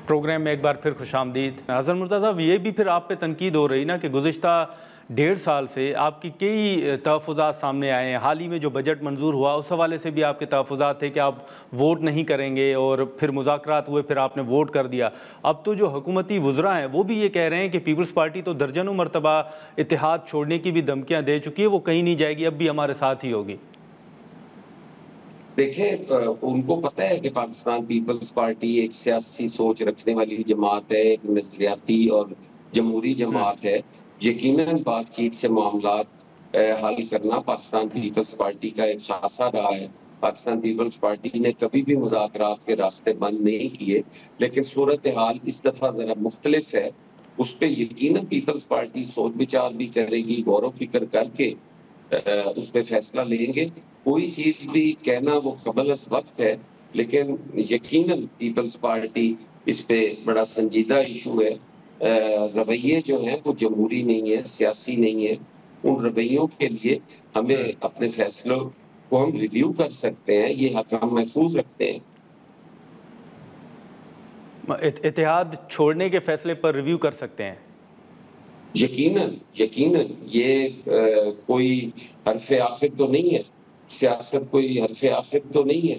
Programme में एक बार फिर खुशामदीद। हसन मुर्तज़ा साहब, ये भी फिर आप पे तनकीद हो रही ना कि गुज़िश्ता 1.5 साल से आपकी कई तहफ़्फ़ुज़ात सामने आए हैं। हाल ही में जो बजट मंजूर हुआ उस हवाले से भी आपके तहफ़्फ़ुज़ात थे कि आप वोट नहीं करेंगे, और फिर मुज़ाकरात हुए, फिर आपने वोट कर दिया। अब तो जो हुकूमती वुज़रा हैं वो भी ये कह रहे हैं कि पीपल्स पार्टी तो दर्जनों मरतबा इत्तेहाद छोड़ने की भी धमकियाँ दे चुकी है, वो कहीं नहीं जाएगी, अब भी हमारे साथ ही होगी। देखें, उनको पता है कि पाकिस्तान पीपल्स पार्टी एक सियासी सोच रखने वाली जमात है, एक नजरियाती और जमहूरी जमात है। यकीनन बातचीत से मामलात हल करना पाकिस्तान पीपल्स पार्टी का एक खासा रहा है। पाकिस्तान पीपल्स पार्टी ने कभी भी मुज़ाकरात के रास्ते बंद नहीं किए, लेकिन सूरत हाल इस दफा जरा मुख्तलिफ है। उस पर यकीनन पीपल्स पार्टी सोच विचार भी करेगी, गौर फिक्र करके उस पर फैसला लेंगे। कोई चीज भी कहना वो कबल अज वक्त है, लेकिन यकीनन पीपल्स पार्टी इस पे बड़ा संजीदा इशू है। रवैये जो हैं वो जमहूरी नहीं है, सियासी नहीं है। उन रवैयों के लिए हमें अपने फैसलों को हम रिव्यू कर सकते हैं, ये हक हम महफूज रखते हैं। इत्तेहाद छोड़ने के फैसले पर रिव्यू कर सकते हैं। यकीनन यकीनन ये कोई हरफ आखिर तो नहीं है। सियासत कोई हरफ आखिर तो नहीं है।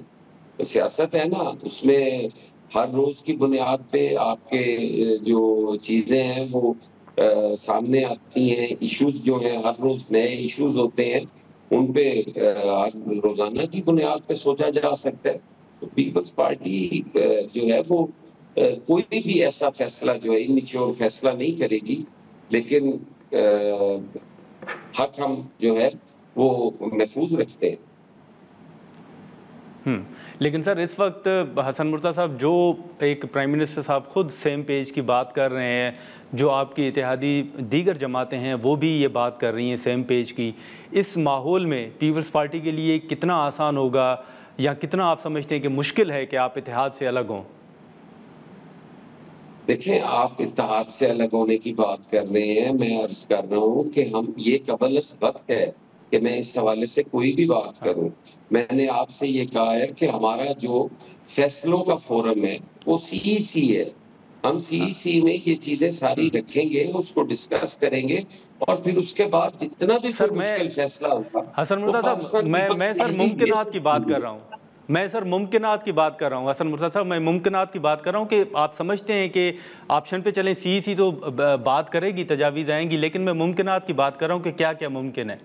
तो सियासत है ना, उसमें हर रोज की बुनियाद पे आपके जो चीजें हैं वो सामने आती हैं। इश्यूज जो हैं हर रोज नए इश्यूज होते हैं, उन पे हर रोजाना की बुनियाद पे सोचा जा सकता है। तो पीपल्स पार्टी जो है वो कोई भी ऐसा फैसला जो है इमेच्योर फैसला नहीं करेगी, लेकिन हक हम जो है वो महफूज रखते हैं। लेकिन सर, इस वक्त हसन मुर्तज़ा साहब, जो एक प्राइम मिनिस्टर साहब खुद सेम पेज की बात कर रहे हैं, जो आपकी इत्तेहादी दीगर जमातें हैं वो भी ये बात कर रही हैं सेम पेज की, इस माहौल में पीपल्स पार्टी के लिए कितना आसान होगा या कितना आप समझते हैं कि मुश्किल है कि आप इत्तेहाद से अलग हों? देखें, आप इत्तेहाद से अलग होने की बात कर रहे हैं, मैं अर्ज कर रहा हूँ कि हम ये कबल अज़ वक्त है कि मैं इस हवाले से कोई भी बात करूं। मैंने आपसे ये कहा है कि हमारा जो फैसलों का फोरम है वो सीईसी है। हम सीईसी में ये चीजें सारी रखेंगे, उसको डिस्कस करेंगे, और फिर उसके बाद जितना भी कोई सर मैं मुश्किल फैसला होगा हसन वो मुर्तज़ा साहब, पाकिस्तान मैं पीपल्स सर पार्टी ले मुमकिनात की सकती बात कर है। रहा हूँ। मैं सर मुमकिनात की बात कर रहा हूँ हसन मुर्तज़ा साहब, मैं मुमकिनात की बात कर रहा हूँ कि आप समझते हैं कि ऑप्शन पे चलें, सीईसी तो बात करेगी, तजावीज़ आएंगी, लेकिन मैं मुमकिनात की बात कर रहा हूँ कि क्या क्या मुमकिन है।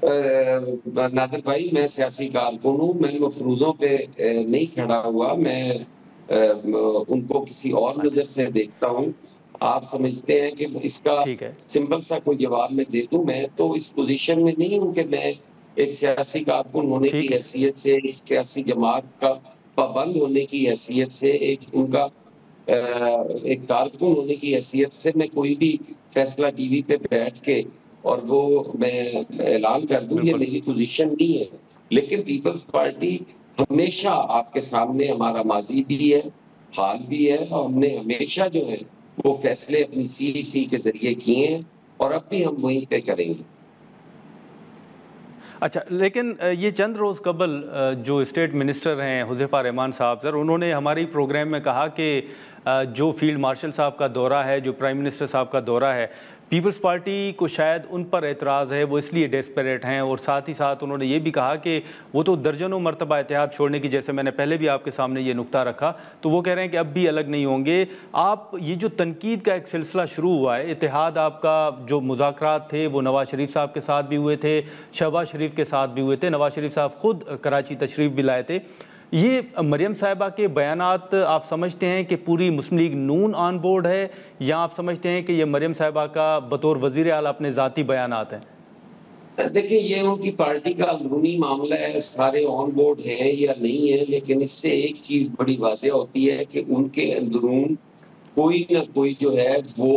नादिर भाई, मैं सियासी कारकुन हूँ, मैं मफरूजों पे नहीं खड़ा हुआ। मैं उनको किसी और अच्छा, नजर से देखता हूँ। आप समझते हैं कि इसका ठीक है। सिंपल सा कोई जवाब मैं दे दूं? मैं तो इस पोजीशन में नहीं हूं कि मैं एक सियासी कारकुन होने की ठीक है। हैसियत से, एक सियासी जमात का पाबंद होने की हैसियत से, एक उनका एक कारकुन होने की हैसियत से मैं कोई भी फैसला टीवी पे बैठ के और वो मैं ऐलान कर दूं, ये बिल्कुल। मेरी पोजीशन नहीं है। लेकिन पीपल्स पार्टी हमेशा आपके सामने, हमारा माजी भी है, हाल भी है, और हमने हमेशा जो है वो फैसले अपनी सीईसी के जरिए किए हैं, और अब भी हम वहीं पे करेंगे। अच्छा, लेकिन ये चंद रोज़ कबल जो स्टेट मिनिस्टर हैं हुज़ैफ़ा रहमान साहब, सर, उन्होंने हमारी प्रोग्राम में कहा कि जो फील्ड मार्शल साहब का दौरा है, जो प्राइम मिनिस्टर साहब का दौरा है, पीपल्स पार्टी को शायद उन पर एतराज़ है, वो इसलिए डेस्परेट हैं। और साथ ही साथ उन्होंने ये भी कहा कि वो तो दर्जनों मरतबा इत्तेहाद छोड़ने की, जैसे मैंने पहले भी आपके सामने ये नुक्ता रखा, तो वो कह रहे हैं कि अब भी अलग नहीं होंगे। आप ये जो तनकीद का एक सिलसिला शुरू हुआ है, इत्तेहाद आपका जो मुज़ाकरात थे वो नवाज़ शरीफ साहब के साथ भी हुए थे, शहबाज शरीफ के साथ भी हुए थे, नवाज़ शरीफ साहब खुद कराची तशरीफ़ भी लाए थे। ये मरियम साहिबा के बयानात, आप समझते हैं कि पूरी मुस्लिम लीग नून ऑन बोर्ड है, या आप समझते हैं कि ये मरियम साहिबा का बतौर वज़ीर आला अपने ज़ाती बयानात हैं? देखिए, ये उनकी पार्टी का अंदरूनी मामला है, सारे ऑन बोर्ड हैं या नहीं है, लेकिन इससे एक चीज बड़ी वाज़ेह होती है कि उनके अंदरून कोई ना कोई जो है वो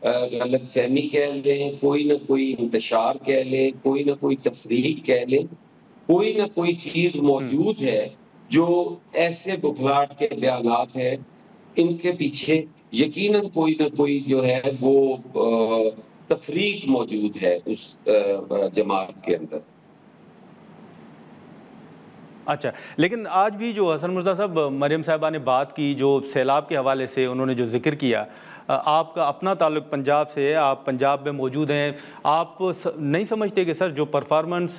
गलत फहमी कह लें, कोई ना कोई इंतशार कह लें, कोई ना कोई तफरीक कह लें, कोई ना कोई चीज मौजूद है जो ऐसे बुखलाहट के बयानात है। इनके पीछे यकीनन कोई ना कोई जो है वो तफरीक मौजूद है उस जमात के अंदर। अच्छा, लेकिन आज भी जो हसन मुर्तज़ा साहब, मरियम साहिबा ने बात की, जो सैलाब के हवाले से उन्होंने जो जिक्र किया, आपका अपना ताल्लुक़ पंजाब से है, आप पंजाब में मौजूद हैं, आप नहीं समझते कि सर जो परफॉर्मेंस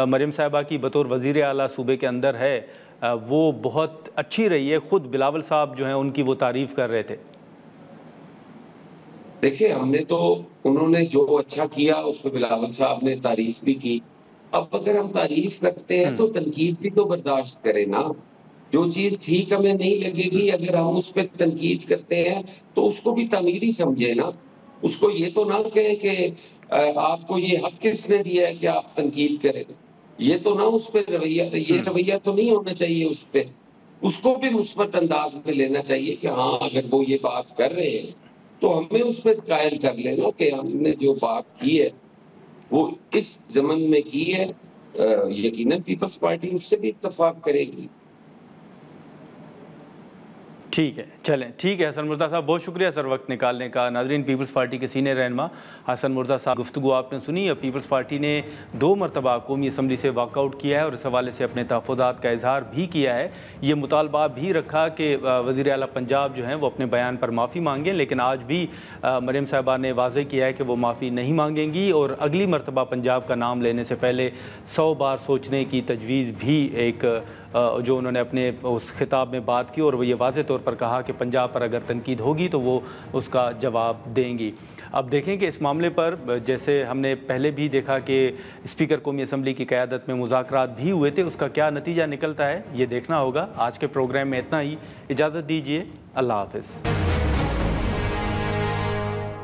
मरियम साहिबा की बतौर वज़ीर आला सूबे के अंदर है वो बहुत अच्छी रही है? ख़ुद बिलावल साहब जो हैं उनकी वो तारीफ़ कर रहे थे। देखिए, हमने तो उन्होंने जो अच्छा किया उस पे बिलावल साहब ने तारीफ़ भी की। अब अगर हम तारीफ़ करते हैं तो तनकीद भी तो बर्दाश्त करें ना। जो चीज़ ठीक हमें नहीं लगेगी, अगर हम उस पे तनकीद करते हैं तो उसको भी तामीरी समझे ना। उसको ये तो ना कहें कि आपको ये हक किसने दिया है कि आप तनकीद करें। ये तो ना उस पे रवैया, ये रवैया तो नहीं होना चाहिए उस पे। उसको भी मुस्बत अंदाज़ में लेना चाहिए कि हाँ, अगर वो ये बात कर रहे हैं तो हमें उस पे कायल कर लेना कि हमने जो बात की है वो इस ज़मन में की है। यकीनन पीपल्स पार्टी उससे भी इत्तेफाक करेगी। ठीक है, चलें, ठीक है हसन मुर्तज़ा साहब, बहुत शुक्रिया सर वक्त निकालने का। नाज़रीन, पीपल्स पार्टी के सीनियर रहनुमा हसन मुर्तज़ा साहब गुफ्तगू आपने सुनी। अब पीपल्स पार्टी ने 2 मरतबा कौमी असम्बली से वॉकआउट किया है और इस हवाले से अपने तहफ़्फ़ुज़ात का इजहार भी किया है। ये मुतालबा भी रखा कि वज़ीर आला पंजाब जो हैं वो अपने बयान पर माफ़ी मांगें, लेकिन आज भी मरियम साहिबा ने वाज़ेह किया है कि वो माफ़ी नहीं मांगेंगी और अगली मरतबा पंजाब का नाम लेने से पहले 100 बार सोचने की तजवीज़ भी एक जो उन्होंने अपने उस खिताब में बात की, और वो ये वाज़ेह तौर पर कहा कि पंजाब पर अगर तनकीद होगी तो वो उसका जवाब देंगी। अब देखें कि इस मामले पर, जैसे हमने पहले भी देखा कि स्पीकर कौमी असम्बली की क़यादत में मुज़ाकरात भी हुए थे, उसका क्या नतीजा निकलता है ये देखना होगा। आज के प्रोग्राम में इतना ही, इजाज़त दीजिए, अल्लाह हाफ़िज़।